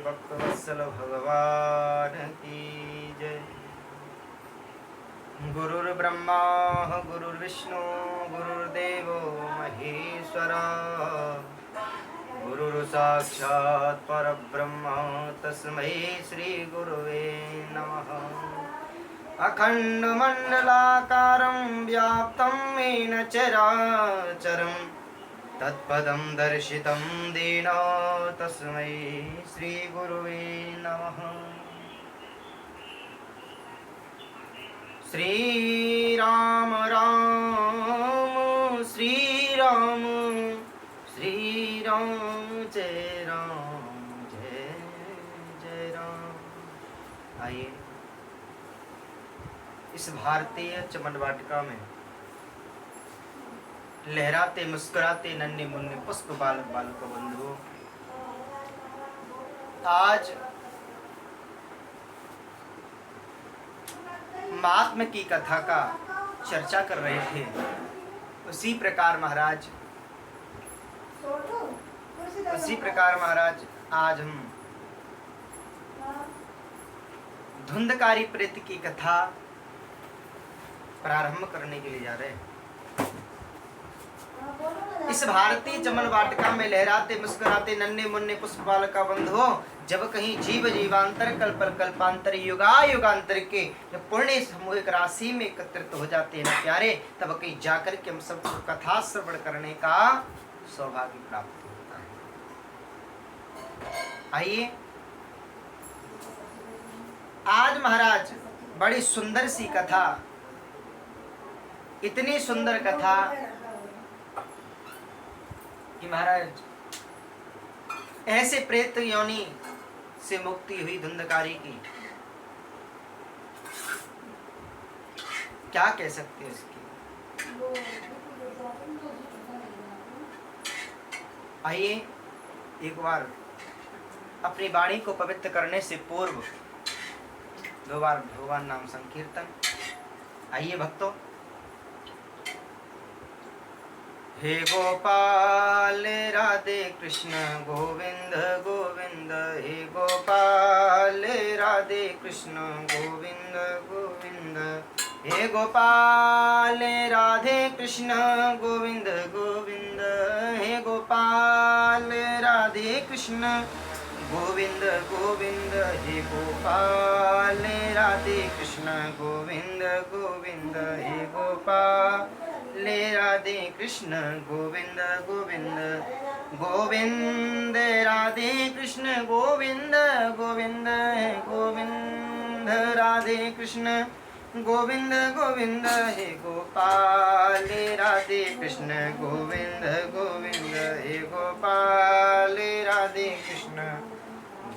भक्तवत्सल भगवान की जय। गुरुर्ब्रह्मा गुरुर्विष्णु गुरुर्देवो महेश्वरा, गुरुर्साक्षात् परब्रह्म तस्मै श्री गुरुवे नमः। अखण्डमण्डलाकारं व्याप्तं येन चराचरं तत्पदं दर्शितं येन तस्मै श्री गुरुवे नमः। श्री राम राम श्री राम श्री राम जय राम। आइए इस भारतीय चमन वाटिका में लहराते मुस्कुराते नन्हे मुन्ने पुष्प बालक बालक बंधुओं, आज महात्मा की कथा का चर्चा कर रहे थे। उसी प्रकार महाराज आज हम धुंधकारी प्रेत की कथा प्रारंभ करने के लिए जा रहे हैं। इस भारतीय चमन वाटिका में लहराते मुस्कुराते नन्हे मुन्ने पुष्प बालक का बंधुओं, जब कहीं जीव जीवांतर कल्प कल्पांतर युगा युगांतर के जब पुण्य सामूहिक राशि में एकत्रित हो जाते हैं ना प्यारे, तब कहीं जाकर के हम सबको कथा श्रवण करने का सौभाग्य प्राप्त होता है। आइए आज महाराज बड़ी सुंदर सी कथा, इतनी सुंदर कथा कि महाराज ऐसे प्रेत योनि से मुक्ति हुई धुंधकारी की, क्या कह सकते हैं इसकी। आइए एक बार अपनी वाणी को पवित्र करने से पूर्व 2 बार भगवान नाम संकीर्तन। आइए भक्तों। हे गोपाल राधे कृष्ण गोविंद गोविंद, हे गोपाल राधे कृष्ण गोविंद गोविंद, हे गोपाल राधे कृष्ण गोविंद गोविंद, हे गोपाल राधे कृष्ण गोविंद गोविंद, हे गोपाल राधे कृष्ण गोविंद गोविंद, हे गोपाल राधे कृष्ण गोविंद गोविंद, गोविंद राधे कृष्ण गोविंद गोविंद, गोविंद राधे कृष्ण गोविंद गोविंद, हे गोपाल राधे कृष्ण गोविंद गोविंद, हे गोपाल राधे कृष्ण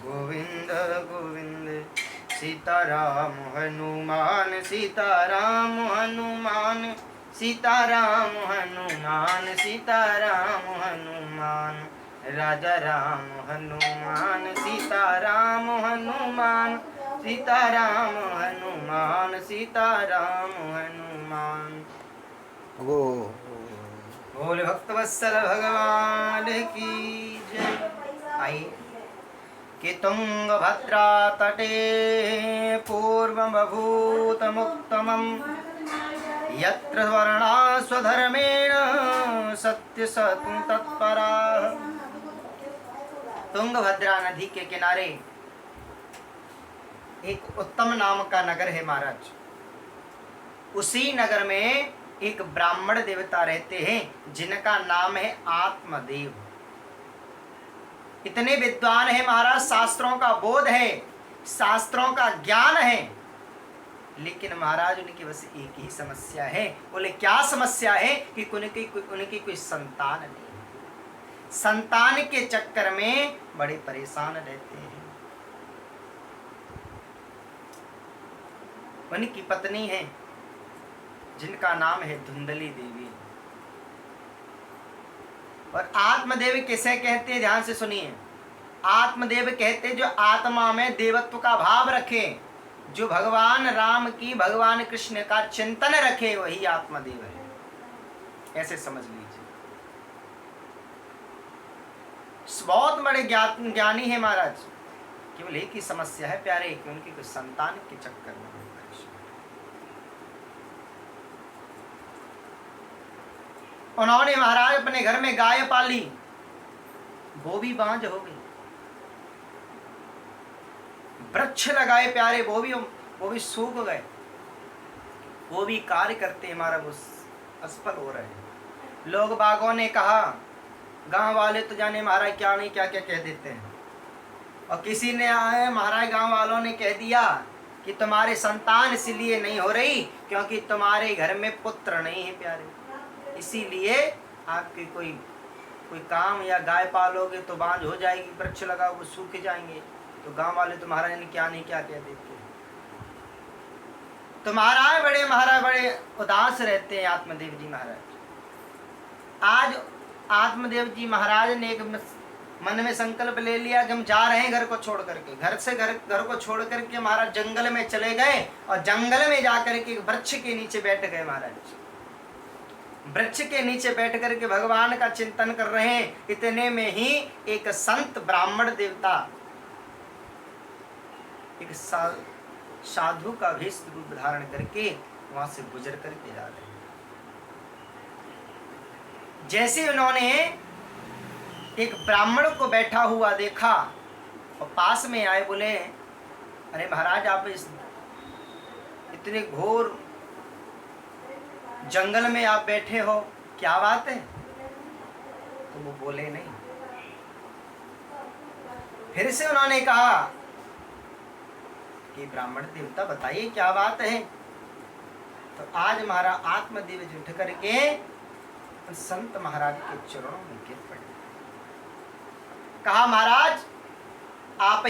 गोविंद गोविंद। सीताराम हनुमान सीताराम हनुमान, सीताराम हनुमान सीताराम हनुमान, राजा राम हनुमान सीताराम हनुमान, सीताराम हनुमान सीताराम हनुमान। बोले भक्तवत्सल भगवान की जय। आइए कि तुंगभद्रा तटे पूर्वमभूत मुक्तमं, यत्र वर्णा स्वधर्मेण सत्य सतु तत्परा। तुंगभद्रा नदी के किनारे एक उत्तम नाम का नगर है महाराज। उसी नगर में एक ब्राह्मण देवता रहते हैं जिनका नाम है आत्मदेव। इतने विद्वान है महाराज, शास्त्रों का बोध है, शास्त्रों का ज्ञान है, लेकिन महाराज उनकी बस एक ही समस्या है। बोले क्या समस्या है कि उनकी कोई संतान नहीं है। संतान के चक्कर में बड़े परेशान रहते हैं। उनकी पत्नी है जिनका नाम है धुंधली देवी। और आत्मदेव किसे कहते हैं, ध्यान से सुनिए। आत्मदेव कहते जो आत्मा में देवत्व का भाव रखे, जो भगवान राम की भगवान कृष्ण का चिंतन रखे, वही आत्मदेव है। ऐसे समझ लीजिए। बहुत बड़े ज्ञानी है महाराज। केवल एक ही समस्या है प्यारे कि उनकी कुछ संतान के चक्कर में उन्होंने महाराज अपने घर में गाय पाली, वो भी बांझ हो गई। वृक्ष लगाए प्यारे, वो भी सूख गए, वो भी कार्य करते महाराज वो असफल हो रहे हैं। लोग बागों ने कहा, गांव वाले तो जाने महाराज क्या नहीं क्या क्या कह देते हैं, और किसी ने आए महाराज गांव वालों ने कह दिया कि तुम्हारे संतान इसलिए नहीं हो रही क्योंकि तुम्हारे घर में पुत्र नहीं है प्यारे, इसीलिए आपके कोई काम या गाय पालोगे तो बांझ हो जाएगी, वृक्ष लगाओ वो सूख जाएंगे। तो गांव वाले तो महाराज ने क्या नहीं क्या कह देते। तो महाराज बड़े उदास रहते हैं आत्मदेव जी महाराज। आज आत्मदेव जी महाराज ने एक मन में संकल्प ले लिया कि हम जा रहे हैं घर को छोड़ करके, घर को छोड़ करके महाराज जंगल में चले गए, और जंगल में जाकर के वृक्ष के नीचे बैठ गए। महाराज वृक्ष के नीचे बैठ करके भगवान का चिंतन कर रहे हैं। इतने में ही एक संत ब्राह्मण देवता एक साधु का वेश रूप धारण करके वहां से गुजर करके जा रहे हैं। जैसे उन्होंने एक ब्राह्मण को बैठा हुआ देखा और पास में आए, बोले अरे महाराज आप इस इतने घोर जंगल में आप बैठे हो, क्या बात है? तो वो बोले नहीं। फिर से उन्होंने कहा कि ब्राह्मण देवता बताइए क्या बात है? तो आज महाराज आत्मदेव जी उठ करके संत महाराज के चरणों में गिर पड़े। कहा महाराज आप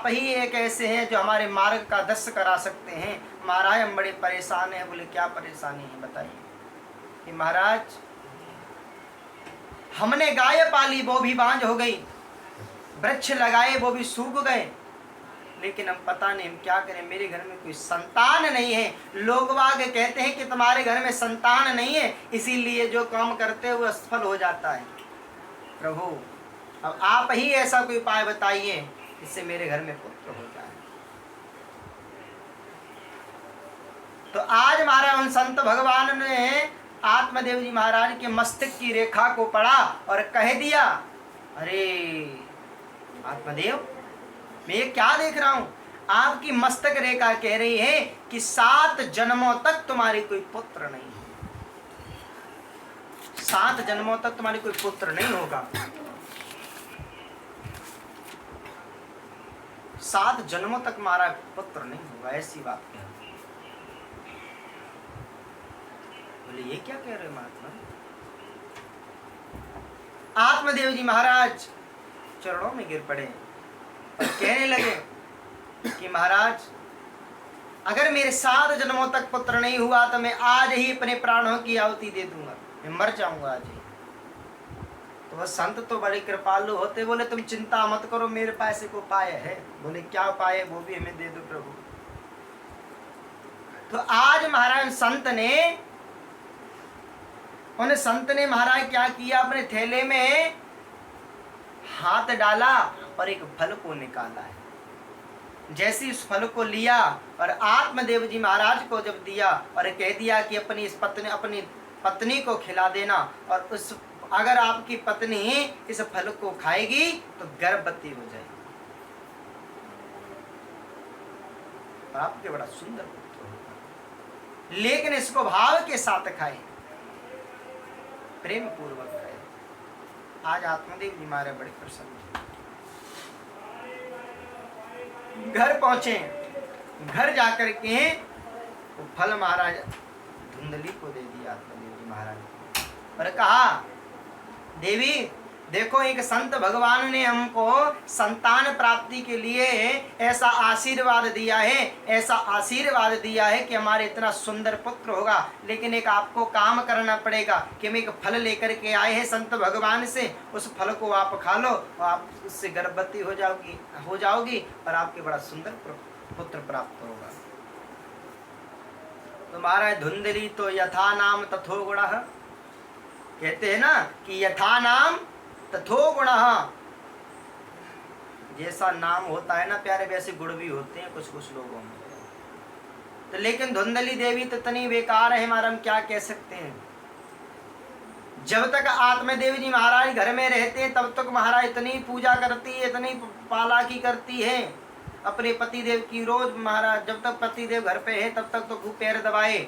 ही एक ऐसे हैं जो हमारे मार्ग का दर्शन करा सकते हैं। महाराज हम बड़े परेशान हैं। बोले क्या परेशानी है बताइए। कि महाराज हमने गाय पाली वो भी बांझ हो गई, वृक्ष लगाए वो भी सूख गए, लेकिन हम पता नहीं हम क्या करें, मेरे घर में कोई संतान नहीं है। लोग बाग कहते हैं कि तुम्हारे घर में संतान नहीं है, इसीलिए जो काम करते हो वो असफल हो जाता है। प्रभु अब आप ही ऐसा कोई उपाय बताइए इससे मेरे घर में पुत्र हो जाए। तो आज महाराज उन संत भगवान ने आत्मदेव जी महाराज के मस्तक की रेखा को पढ़ा और कह दिया, अरे आत्मदेव मैं क्या देख रहा हूं, आपकी मस्तक रेखा कह रही है कि 7 जन्मों तक तुम्हारी कोई पुत्र नहीं है, 7 जन्मों तक तुम्हारी कोई पुत्र नहीं होगा, 7 जन्मों तक हमारा पुत्र नहीं होगा, ऐसी बात है। बोले ये क्या कह रहे महात्मा? आत्मदेव जी महाराज चरणों में गिर पड़े और कहने लगे कि महाराज अगर मेरे 7 जन्मों तक पुत्र नहीं हुआ तो मैं आज ही अपने प्राणों की आहुति दे दूंगा, मैं मर जाऊंगा आज ही। तो वह संत तो बड़े कृपालु होते, बोले तुम चिंता मत करो, मेरे पास एक उपाय है। बोले क्या उपाय है? वो भी हमें दे दो प्रभु। तो आज महाराज संत ने महाराज क्या किया, अपने थैले में हाथ डाला और एक फल को निकाला है। जैसे उस फल को लिया और आत्मदेव जी महाराज को जब दिया और कह दिया कि अपनी पत्नी को खिला देना, और अगर आपकी पत्नी इस फल को खाएगी तो गर्भवती हो जाएगी और आपके बड़ा सुंदर पुत्र होगा, लेकिन इसको भाव के साथ खाए, प्रेम पूर्वक खाए। आज आत्मदेव जी महाराज बड़े प्रसन्न, घर पहुंचे, घर जाकर के वो फल महाराज धुंधली को दे दिया आत्मदेव जी महाराज को, और कहा देवी देखो एक संत भगवान ने हमको संतान प्राप्ति के लिए ऐसा आशीर्वाद दिया है कि हमारे इतना सुंदर पुत्र होगा, लेकिन एक आपको काम करना पड़ेगा कि हम एक फल लेकर के आए हैं संत भगवान से, उस फल को आप खा लो और आप उससे गर्भवती हो जाओगी और आपके बड़ा सुंदर पुत्र प्राप्त होगा। तो महाराज धुंधली तो यथा नाम तथो गुणः, कहते हैं ना कि यथा नाम तथो गुणः, जैसा नाम होता है ना प्यारे, वैसे गुण भी होते हैं कुछ कुछ लोगों में। तो लेकिन धुंधली देवी तो इतनी बेकार है हमारा, हम क्या कह सकते हैं। जब तक आत्मदेव जी महाराज घर में रहते हैं तब तक महाराज इतनी पूजा करती है, इतनी पालाकी करती है अपने पतिदेव की रोज। महाराज जब तक पतिदेव घर पे है तब तक तो खूब पैर दबाए,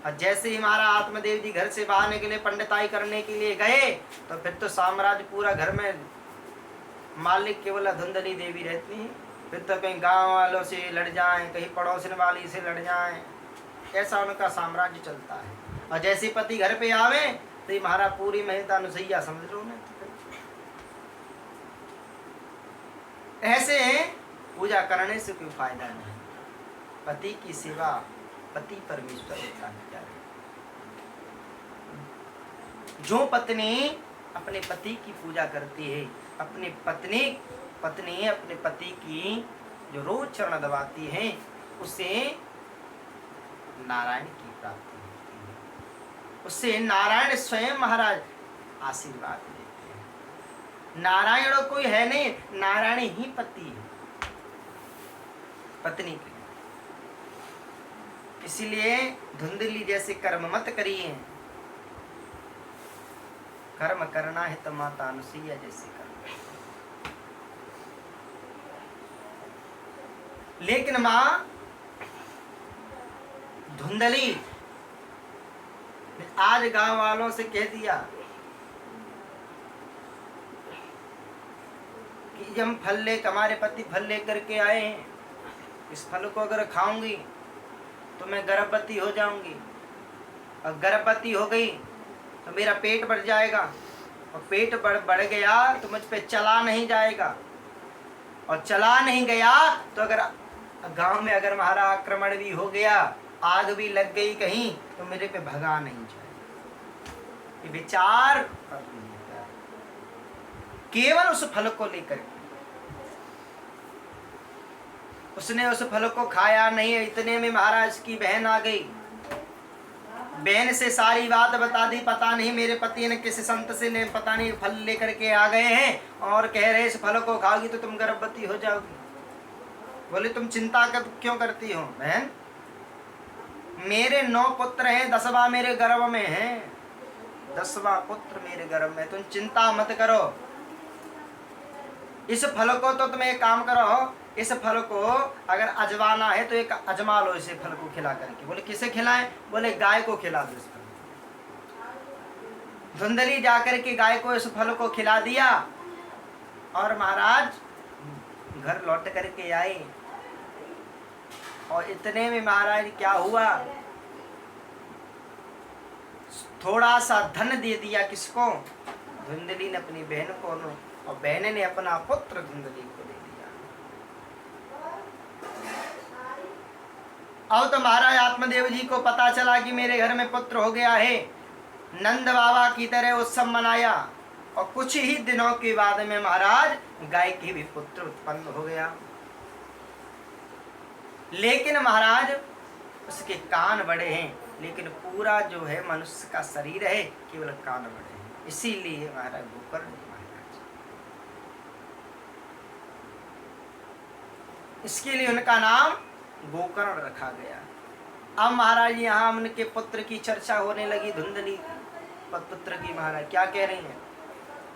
और जैसे ही हमारा आत्मदेव जी घर से बाहर निकले पंडिताई करने के लिए गए तो फिर तो साम्राज्य पूरा घर में मालिक केवल धुंधली देवी रहती है। फिर तो कहीं गांव वालों से लड़ जाएं, कहीं पड़ोसन वाली से लड़ जाएं, ऐसा उनका साम्राज्य चलता है। और जैसे पति घर पे आवे तो ये महाराज पूरी महिला अनुसैया समझ लो ना। ऐसे पूजा करने से कोई फायदा नहीं। पति की सेवा पति परमेश्वर होता है। जो पत्नी अपने पति की पूजा करती है, अपनी पत्नी अपने पति की जो रोज चरण दबाती है, उसे नारायण की प्राप्ति होती है। उससे नारायण स्वयं महाराज आशीर्वाद देते हैं। नारायण कोई है नहीं, नारायण ही पति है पत्नी के। इसीलिए धुंधली जैसे कर्म मत करिए, कर्म करना है तो माता अनुसैया जैसे कर्म। लेकिन मां धुंधली आज गांव वालों से कह दिया कि हम फल ले, हमारे पति फल लेकर के आए हैं, इस फल को अगर खाऊंगी तो मैं गर्भवती हो जाऊंगी, और गर्भवती हो गई तो मेरा पेट बढ़ जाएगा, और पेट बढ़ गया तो मुझ पे चला नहीं जाएगा, और चला नहीं गया तो अगर गांव में अगर हमारा आक्रमण भी हो गया, आग भी लग गई कहीं, तो मेरे पे भगा नहीं जाएगा। ये विचार केवल उस फल को लेकर उसने उस फल को खाया नहीं। इतने में महाराज की बहन आ गई, बहन से सारी बात बता दी। पता नहीं मेरे पति ने किसी संत से ले पता नहीं फल लेकर के आ गए हैं और कह रहे इस फल को खाओगी तो तुम गर्भवती हो जाओगी। बोले तुम चिंता क्यों करती हो बहन, मेरे 9 पुत्र हैं, 10वां मेरे गर्भ में है, 10वां पुत्र मेरे गर्भ में, तुम चिंता मत करो। इस फल को तो तुम एक काम करो, इस फल को अगर अजवाना है तो एक अजमा लो इसे फल को खिला करके। बोले किसे खिलाएं? बोले गाय को खिला दो इस फल। धुंधली जाकर के गाय को इस फल को खिला दिया और महाराज घर लौट करके आई। और इतने में महाराज क्या हुआ, थोड़ा सा धन दे दिया किसको? धुंधली ने अपनी बहन को, और बहन ने अपना पुत्र धुंधली को दे दिया। अब तो महाराज आत्मदेव जी को पता चला कि मेरे घर में पुत्र हो गया है। नंद बाबा की तरह उत्सव मनाया, और कुछ ही दिनों के बाद में महाराज गाय के भी पुत्र उत्पन्न हो गया। लेकिन महाराज उसके कान बड़े हैं, लेकिन पूरा जो है मनुष्य का शरीर है, केवल कान बड़े हैं। इसीलिए महाराज गोकर्ण महाराज, इसके लिए उनका नाम गोकर्ण रखा गया। अब महाराज यहाँ उनके पुत्र की चर्चा होने लगी, धुंधली पुत्र की। महाराज क्या कह रही हैं?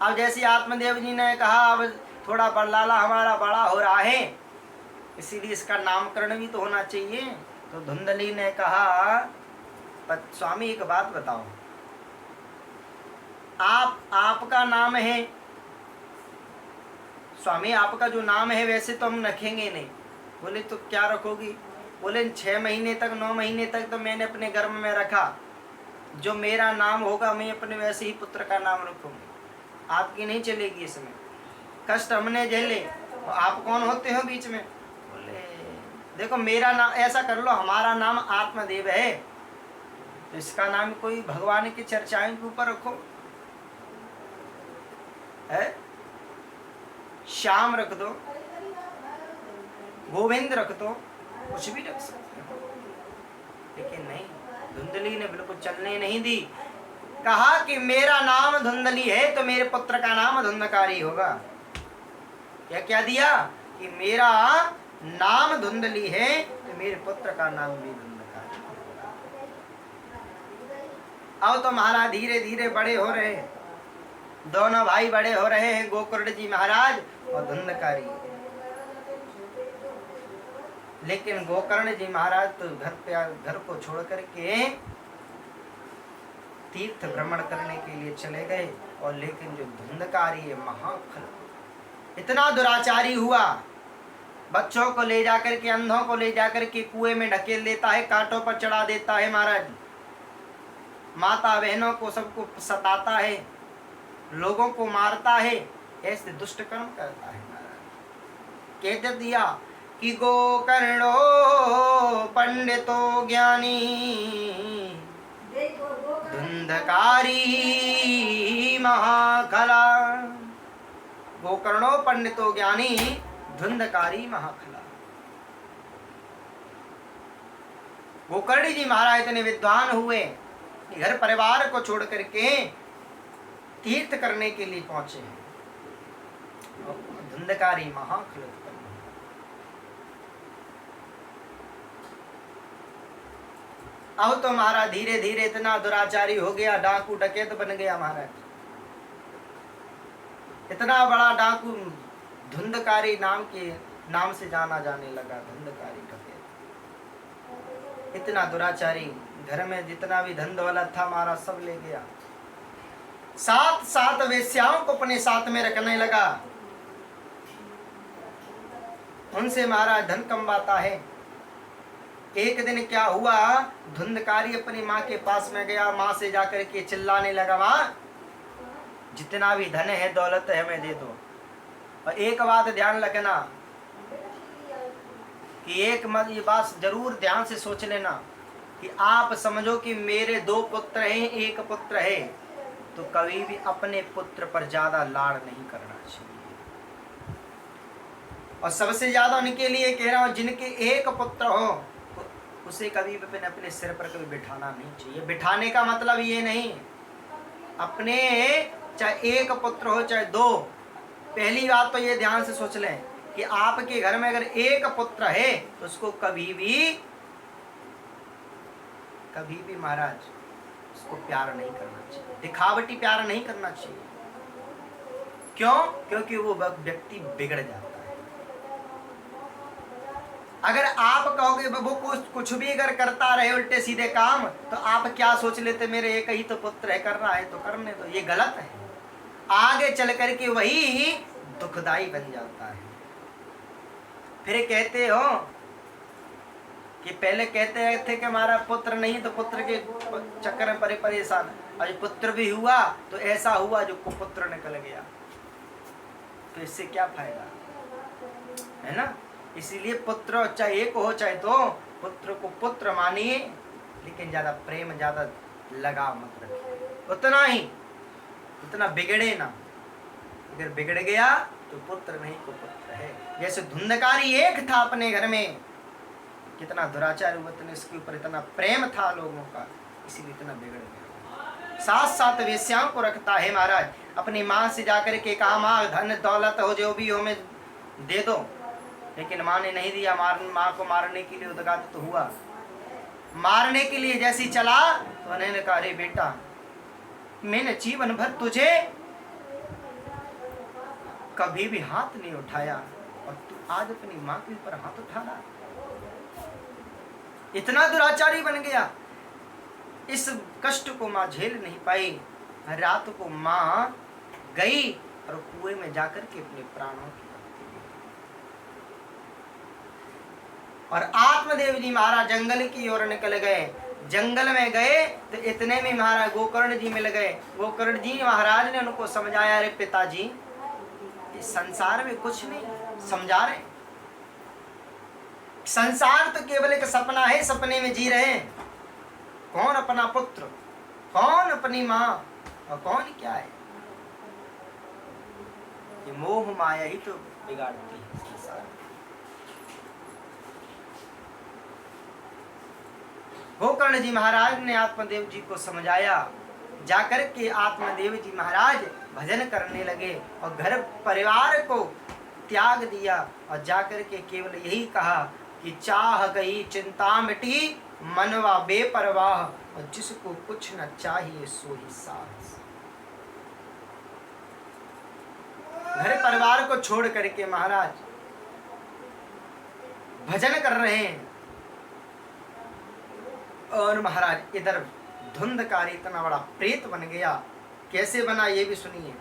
अब जैसे आत्मदेव जी ने कहा अब थोड़ा बड़लाला हमारा बड़ा हो रहा है, इसीलिए इसका नामकरण भी तो होना चाहिए। तो धुंधली ने कहा स्वामी एक बात बताओ, आपका नाम है स्वामी, आपका जो नाम है वैसे तो हम रखेंगे नहीं। बोले तो क्या रखोगी? बोले 6 महीने तक 9 महीने तक तो मैंने अपने गर्भ में रखा, जो मेरा नाम होगा मैं अपने वैसे ही पुत्र का नाम रखूंगी, आपकी नहीं चलेगी। इसमें कष्ट हमने झेले, आप कौन होते हो बीच में? बोले देखो मेरा नाम ऐसा कर लो, हमारा नाम आत्मदेव है, तो इसका नाम कोई भगवान की चर्चाएं के ऊपर रखो, है श्याम रख दो, गोविंद रख दो, कुछ भी रख सकते हो। लेकिन नहीं, धुंधली ने बिल्कुल चलने नहीं दी। कहा कि मेरा नाम धुंधली है तो मेरे पुत्र का नाम धुंधकारी होगा। क्या दिया कि मेरा नाम धुंधली है तो मेरे पुत्र का नाम भी धुंधकारी। अब तो महाराज धीरे धीरे बड़े हो रहे हैं, दोनों भाई बड़े हो रहे हैं, गोकर्ण जी महाराज और धुंधकारी। लेकिन गोकर्ण जी महाराज तो घर को छोड़ करके तीर्थ भ्रमण करने के लिए चले गए। और लेकिन जो धुंधकारी है महाखल, इतना दुराचारी हुआ, बच्चों को ले जाकर के, अंधों को ले जाकर के कुएं में ढकेल देता है, कांटों पर चढ़ा देता है महाराज, माता बहनों को सबको सताता है, लोगों को मारता है, ऐसे दुष्ट कर्म करता है महाराज। कहते दिया कि गोकर्णो पंडितो ज्ञानी धुंधकारी महाखला। गोकर्णो पंडितो ज्ञानी धुंधकारी महाखला। गोकर्ण जी महाराज इतने विद्वान हुए कि घर परिवार को छोड़ करके तीर्थ करने के लिए पहुंचे हैं। धुंधकारी महाखला। अब तो महाराज धीरे धीरे इतना दुराचारी हो गया, डाकू डकैत बन गया महाराज। इतना बड़ा डाकू धुंधकारी नाम से जाना जाने लगा, धुंधकारी डकैत। इतना दुराचारी, घर में जितना भी धन दौलत था महाराज सब ले गया। सात वेश्याओं को अपने साथ में रखने लगा, उनसे महाराज धन कमवाता है। एक दिन क्या हुआ, धुंधकारी अपनी माँ के पास में गया, माँ से जाकर के चिल्लाने लगा, माँ जितना भी धन है दौलत है हमें दे दो। और एक बात ध्यान रखना कि ये बात जरूर ध्यान से सोच लेना कि आप समझो कि मेरे 2 पुत्र हैं, 1 पुत्र है, तो कभी भी अपने पुत्र पर ज्यादा लाड़ नहीं करना चाहिए। और सबसे ज्यादा उनके लिए कह रहा हूं, जिनके 1 पुत्र हो उसे कभी भी अपने सिर पर कभी बिठाना नहीं चाहिए। बिठाने का मतलब ये नहीं, अपने चाहे 1 पुत्र हो चाहे 2, पहली बात तो ये ध्यान से सोच लें कि आपके घर में अगर 1 पुत्र है तो उसको कभी भी महाराज उसको प्यार नहीं करना चाहिए, दिखावटी प्यार नहीं करना चाहिए। क्यों? क्योंकि वो व्यक्ति बिगड़ जाता है। अगर आप कहोगे वो कुछ भी अगर करता रहे उल्टे सीधे काम, तो आप क्या सोच लेते, मेरे 1 ही तो पुत्र है, कर रहा है तो करने दो, ये गलत है। आगे चल करके वही दुखदाई बन जाता है। फिर कहते हो कि पहले कहते थे कि हमारा पुत्र नहीं, तो पुत्र के चक्कर में परेशान, और पुत्र भी हुआ तो ऐसा हुआ जो कुपुत्र निकल गया, तो इससे क्या फायदा है ना। इसीलिए पुत्र चाहे 1 हो चाहे 2, पुत्र को पुत्र मानिए, लेकिन ज्यादा प्रेम, ज्यादा लगाव मत रखिए, उतना ही, उतना बिगड़े ना। अगर बिगड़ गया तो पुत्र नहीं कुपुत्र है। जैसे धुंधकारी 1 था अपने घर में, कितना दुराचार हुआ, इसके ऊपर इतना प्रेम था लोगों का, इसीलिए इतना बिगड़ गया। 7 वेश्याओं को रखता है महाराज। अपनी माँ से जाकर के कहा, माँ धन दौलत हो जो भी हो मैं दे दो, लेकिन माँ ने नहीं दिया। माँ को मारने के लिए उद्घाटित तो हुआ, मारने के लिए जैसी चला तो उन्होंने कहा, अरे बेटा मैंने जीवन भर तुझे कभी भी हाथ नहीं उठाया और तू आज अपनी माँ के ऊपर हाथ उठा रहा। इतना दुराचारी बन गया। इस कष्ट को माँ झेल नहीं पाई। रात को माँ गई और कुएं में जाकर के अपने प्राणों की, और आत्मदेव जी महाराज जंगल की ओर निकल गए। जंगल में गए तो इतने में महाराज गोकर्ण जी मिल गए। गोकर्ण जी महाराज ने उनको समझाया, अरे पिताजी इस संसार में कुछ नहीं, समझा रहे, संसार तो केवल एक सपना है, सपने में जी रहे हैं। कौन अपना पुत्र, कौन अपनी माँ और कौन क्या है। ये मोह माया ही तो बिगाड़ती है संसार। गोकर्ण जी महाराज ने आत्मदेव जी को समझाया। जाकर के आत्मदेव जी महाराज भजन करने लगे और घर परिवार को त्याग दिया और जाकर के केवल यही कहा कि चाह गई चिंता मिटी मनवा बेपरवाह, और जिसको कुछ न चाहिए सो ही साथ। घर परिवार को छोड़ करके महाराज भजन कर रहे हैं, और महाराज इधर धुंधकारी इतना बड़ा प्रेत बन गया। कैसे बना ये भी सुनिए।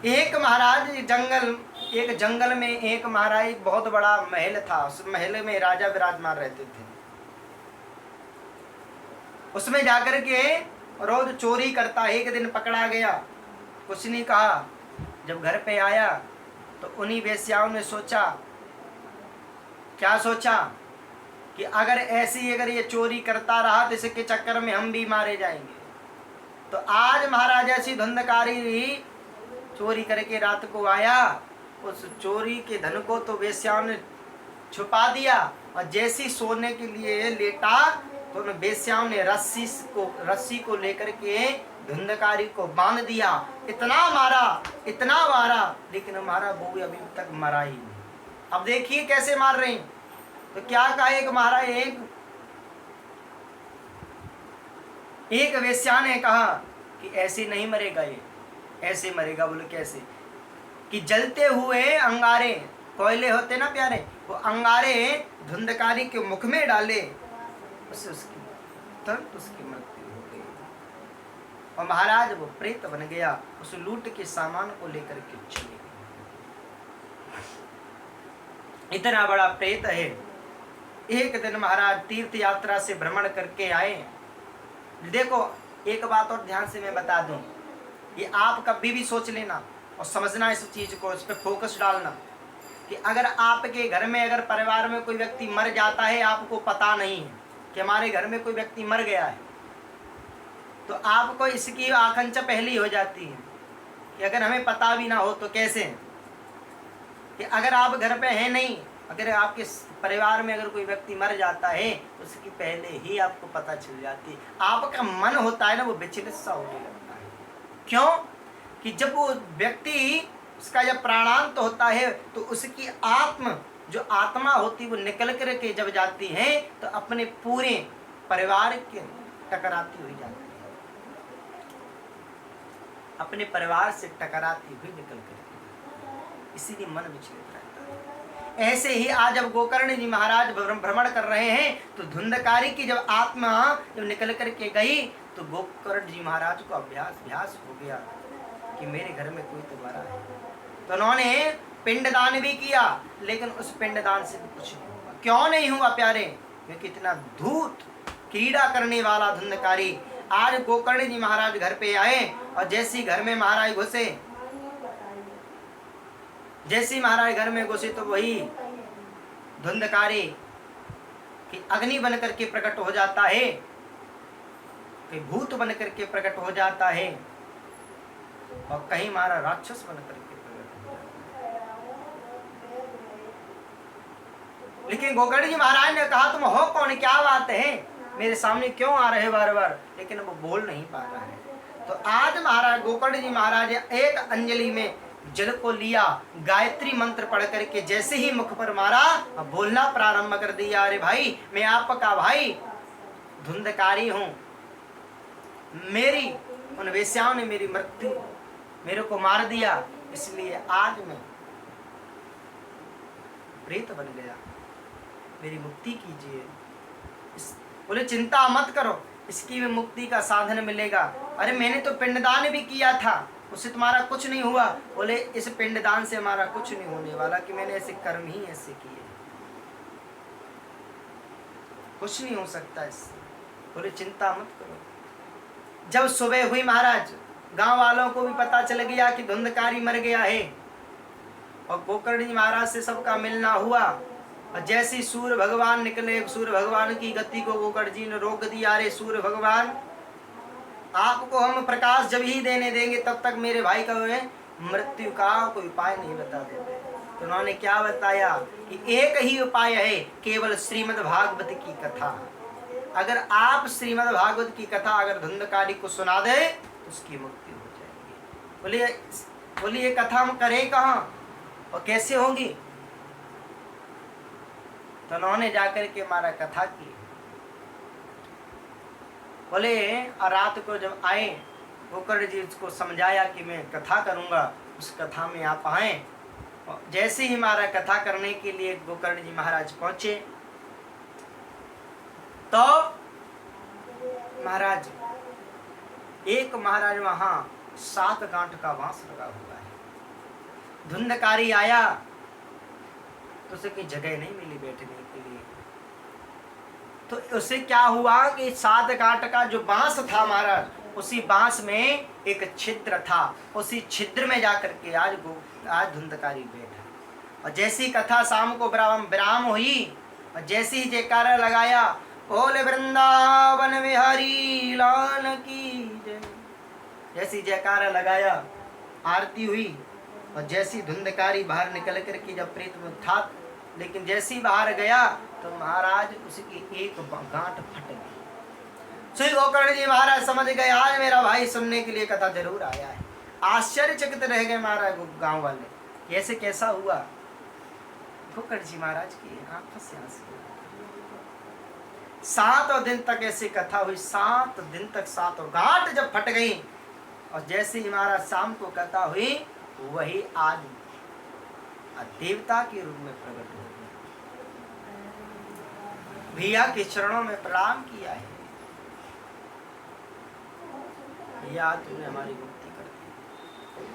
एक जंगल में एक महाराज बहुत बड़ा महल था। उस महल में राजा विराजमान रहते थे। उसमें जाकर के रोज चोरी करता। एक दिन पकड़ा गया, कुछ नहीं कहा। जब घर पे आया तो उन्हीं वेश्याओं ने सोचा, क्या सोचा कि अगर ये चोरी करता रहा तो इसके चक्कर में हम भी मारे जाएंगे। तो आज महाराज ऐसी धुंधकारी चोरी करके रात को आया, उस चोरी के धन को तो वेश्याओं ने छुपा दिया, और जैसी सोने के लिए लेटा तो उन वेश्याओं ने रस्सी को लेकर के धुंधकारी को बांध दिया। इतना मारा, लेकिन हमारा वो अभी तक मरा ही नहीं। अब देखिए कैसे मार रहे हैं। तो क्या कहा एक महाराज, एक वेश्या ने कहा कि ऐसे नहीं मरेगा, ये ऐसे मरेगा। बोले कैसे? कि जलते हुए अंगारे, कोयले होते ना प्यारे, वो अंगारे धुंधकारी के मुख में डाले, उससे उसकी मृत्यु हो गई। और महाराज वो प्रेत बन गया। उस लूट के सामान को लेकर के चले गए। इतना बड़ा प्रेत है। एक दिन महाराज तीर्थ यात्रा से भ्रमण करके आए। देखो एक बात और ध्यान से मैं बता दूं, ये आप कभी भी सोच लेना और समझना इस चीज को, इस पे फोकस डालना कि अगर आपके घर में, अगर परिवार में कोई व्यक्ति मर जाता है, आपको पता नहीं है कि हमारे घर में कोई व्यक्ति मर गया है, तो आपको इसकी आकांक्षा पहली हो जाती है कि अगर हमें पता भी ना हो तो कैसे, कि अगर आप घर पे हैं नहीं, अगर आपके परिवार में अगर कोई व्यक्ति मर जाता है, उसकी पहले ही आपको पता चल जाती है। आपका मन होता है ना, वो विचलित सा होने लगता है। क्यों? कि जब वो व्यक्ति, उसका जब प्राणांत होता है, तो उसकी जो आत्मा होती है वो निकल कर के जब जाती है तो अपने पूरे परिवार के टकराती हुई जाती है, अपने परिवार से टकराती हुई निकल कर, इसीलिए मन विचलित रहता है। ऐसे ही आज जब गोकर्ण जी महाराज भ्रमण कर रहे हैं, तो धुंधकारी की जब आत्मा जब निकल कर के गई, तो गोकर्ण जी महाराज को अभ्यास हो गया कि मेरे घर में कोई तो मरा है। तो उन्होंने पिंडदान भी किया, लेकिन उस पिंडदान से भी कुछ नहीं हुआ। क्यों नहीं हुआ प्यारे? क्योंकि इतना धूर्त क्रीड़ा करने वाला धुंधकारी। आज गोकर्ण जी महाराज घर पे आए, और जैसी घर में महाराज घुसे, तो वही धुंधकारी कि अग्नि बन करके प्रकट हो जाता है, कि भूत बन करके प्रकट हो जाता है, और कहीं महाराज राक्षस बन करके प्रकट हो जाता है। लेकिन गोकर्ण जी महाराज ने कहा, तुम हो कौन, क्या बात है, मेरे सामने क्यों आ रहे बार बार? लेकिन वो बोल नहीं पा रहा है। तो आज महाराज गोकर्ण जी महाराज एक अंजलि में जल को लिया, गायत्री मंत्र पढ़ करके जैसे ही मुख पर मारा, अब बोलना प्रारंभ कर दिया, अरे भाई मैं आपका भाई धुंधकारी हूं, मेरी उन वेश्याओं ने मेरे को मार दिया, इसलिए आज मैं प्रेत बन गया, मेरी मुक्ति कीजिए। बोले चिंता मत करो, इसकी भी मुक्ति का साधन मिलेगा। अरे मैंने तो पिंडदान भी किया था, उससे तुम्हारा कुछ नहीं हुआ। बोले इस पिंडदान से हमारा कुछ नहीं होने वाला, कि मैंने ऐसे कर्म ही ऐसे किए, कुछ नहीं हो सकता इससे। बोले चिंता मत करो। जब सुबह हुई महाराज, गांव वालों को भी पता चल गया कि धुंधकारी मर गया है, और गोकर्ण जी महाराज से सबका मिलना हुआ। और जैसे सूर्य भगवान निकले, सूर्य भगवान की गति को गोकर्ण जी ने रोक दिया। अरे सूर्य भगवान, आपको हम प्रकाश जब ही देने देंगे, तब तक मेरे भाई का मृत्यु का कोई उपाय नहीं बता देते। तो उन्होंने क्या बताया कि एक ही उपाय है, केवल श्रीमद् भागवत की कथा। अगर आप श्रीमद् भागवत की कथा अगर धुंधकारी को सुना दे, तो उसकी मुक्ति हो जाएगी। बोलिए ये कथा हम करें कहाँ? और कैसे होंगी? तो उन्होंने जाकर के हमारा कथा की। बोले रात को जब आए गोकर्ण जी उसको समझाया कि मैं कथा करूंगा, उस कथा में आप आए। जैसे ही हमारा कथा करने के लिए गोकर्ण जी महाराज पहुंचे तो महाराज एक महाराज वहां 7 गांठ का बांस लगा हुआ है। धुंधकारी आया तो उसे कोई जगह नहीं मिली बैठने के लिए। तो उसे क्या हुआ कि 7 गांठ का जो बांस था महाराज, उसी बांस में एक छिद्र था। उसी छिद्र में जाकर के आज धुंधकारी बैठा। और जैसी कथा शाम को विराम हुई और जैसी ही जयकारा लगाया, बोले वृंदावन बिहारी लाल की जय, जैसी जयकारा लगाया, आरती हुई और जैसी धुंधकारी बाहर निकल कर के जब प्रेत में था, लेकिन जैसी बाहर गया तो महाराज उसकी एक गांठ फट गई। श्री गोकर्ण जी महाराज समझ गए आज मेरा भाई सुनने के लिए कथा जरूर आया है। आश्चर्यचकित रह गए महाराज गांव वाले, ऐसे कैसा हुआ? गोकर्ण जी महाराज की आंखों से आंसू। 7 दिन तक ऐसी कथा हुई, 7 दिन तक 7 गांठ जब फट गई और जैसे ही महाराज शाम को कथा हुई, वही आज देवता के रूप में प्रकट हो गए। भैया के चरणों में प्रणाम किया है, भैया तुमने हमारी मुक्ति कर दी।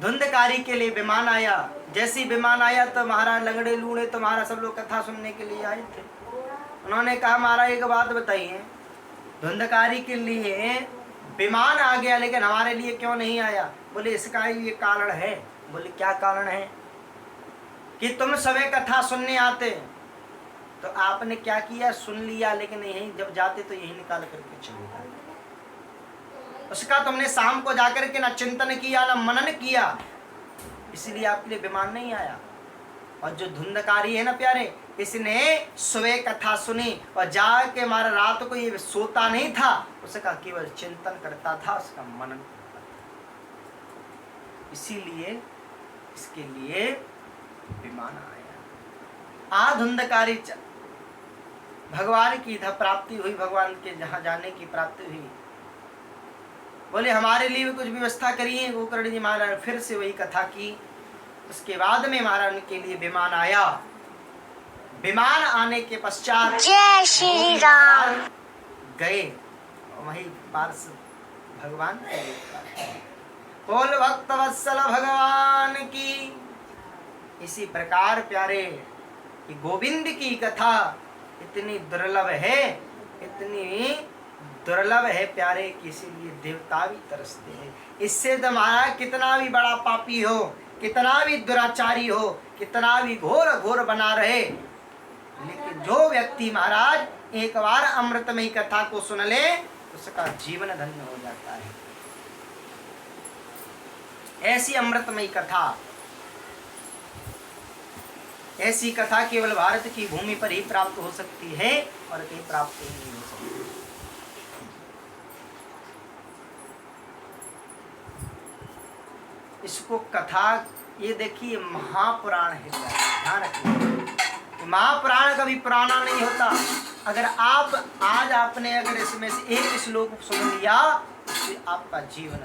धुंधकारी के लिए विमान आया, जैसी विमान आया तो महाराज लंगड़े लूड़े तो महाराज सब लोग कथा सुनने के लिए आए थे। उन्होंने कहा महाराज एक बात बताइए, धुंधकारी के लिए विमान आ गया लेकिन हमारे लिए क्यों नहीं आया? बोले इसका ये कारण है। बोले क्या कारण है? कि तुम सभी कथा सुनने आते तो आपने क्या किया, सुन लिया लेकिन यही जब जाते तो यही निकाल करके चले जाते। उसका तुमने शाम को जाकर के ना चिंतन किया ना मनन किया, इसलिए आपके लिए विमान नहीं आया। और जो धुंधकारी है ना प्यारे, इसने सुबह कथा सुनी और जाके हमारा रात को ये सोता नहीं था, उसका केवल चिंतन करता था, उसका मनन करता था। इसीलिए इसके लिए विमान आया। धुंधकारी भगवान की प्राप्ति हुई, भगवान के जहाँ जाने की प्राप्ति हुई। बोले हमारे लिए भी कुछ व्यवस्था करिए। गोकर्ण जी महाराज फिर से वही कथा की। उसके बाद में महाराज के लिए विमान आया। विमान आने के पश्चात जय श्री राम गए वही पार्ष भगवान बोल भक्त वत्सल भगवान की। इसी प्रकार प्यारे कि गोविंद की कथा इतनी दुर्लभ है, इतनी दुर्लभ है प्यारे कि इसीलिए देवता भी तरसते हैं। इससे तुम्हारा कितना भी बड़ा पापी हो, कितना भी दुराचारी हो, कितना भी घोर घोर बना रहे, लेकिन जो व्यक्ति महाराज एक बार अमृतमयी कथा को सुन ले उसका जीवन धन्य हो जाता है। ऐसी अमृतमयी कथा, ऐसी कथा केवल भारत की भूमि पर ही प्राप्त हो सकती है और कहीं प्राप्त ही नहीं हो सकती। इसको कथा ये देखिए महापुराण है, ध्यान रखिए। महापुराण कभी पुराना नहीं होता। अगर आप आज आपने अगर इसमें से एक श्लोक सुन लिया उससे आपका जीवन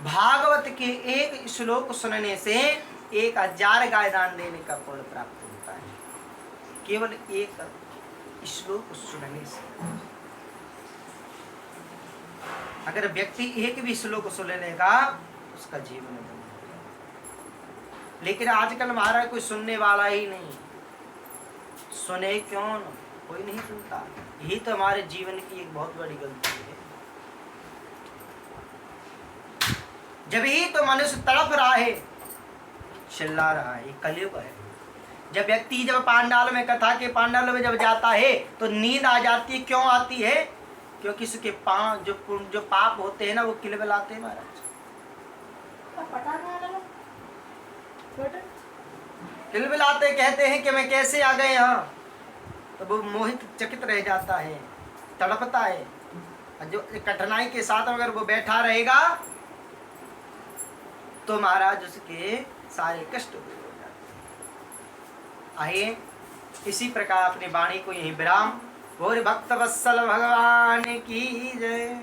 भागवत के एक श्लोक सुनने से 1000 गाय दान देने का पुण्य प्राप्त होता है, केवल एक श्लोक सुनने से। अगर व्यक्ति एक भी श्लोक सुन लेगा उसका जीवन बदल। लेकिन आजकल महाराज कोई सुनने वाला ही नहीं, सुने क्यों न? कोई नहीं सुनता। यही तो हमारे जीवन की एक बहुत बड़ी गलती है। जब ही तो मनुष्य तड़प रहा है, चिल्ला रहा है, कलयुग है। जब व्यक्ति जब पांडाल में कथा के पांडाल में जब जाता है तो नींद आ जाती है। क्यों आती है? क्योंकि उसके जो पाप होते हैं ना वो किलबिलाते हैं महाराज, किलबिलाते, कहते हैं कि मैं कैसे आ गए यहाँ। तो वो मोहित चकित रह जाता है, तड़पता है। जो कठिनाई के साथ अगर वो बैठा रहेगा तो महाराज उसके सारे कष्ट दूर हो जाते। आइए इसी प्रकार अपनी वाणी को यही विराम। गौर भक्त वत्सल भगवान की जय।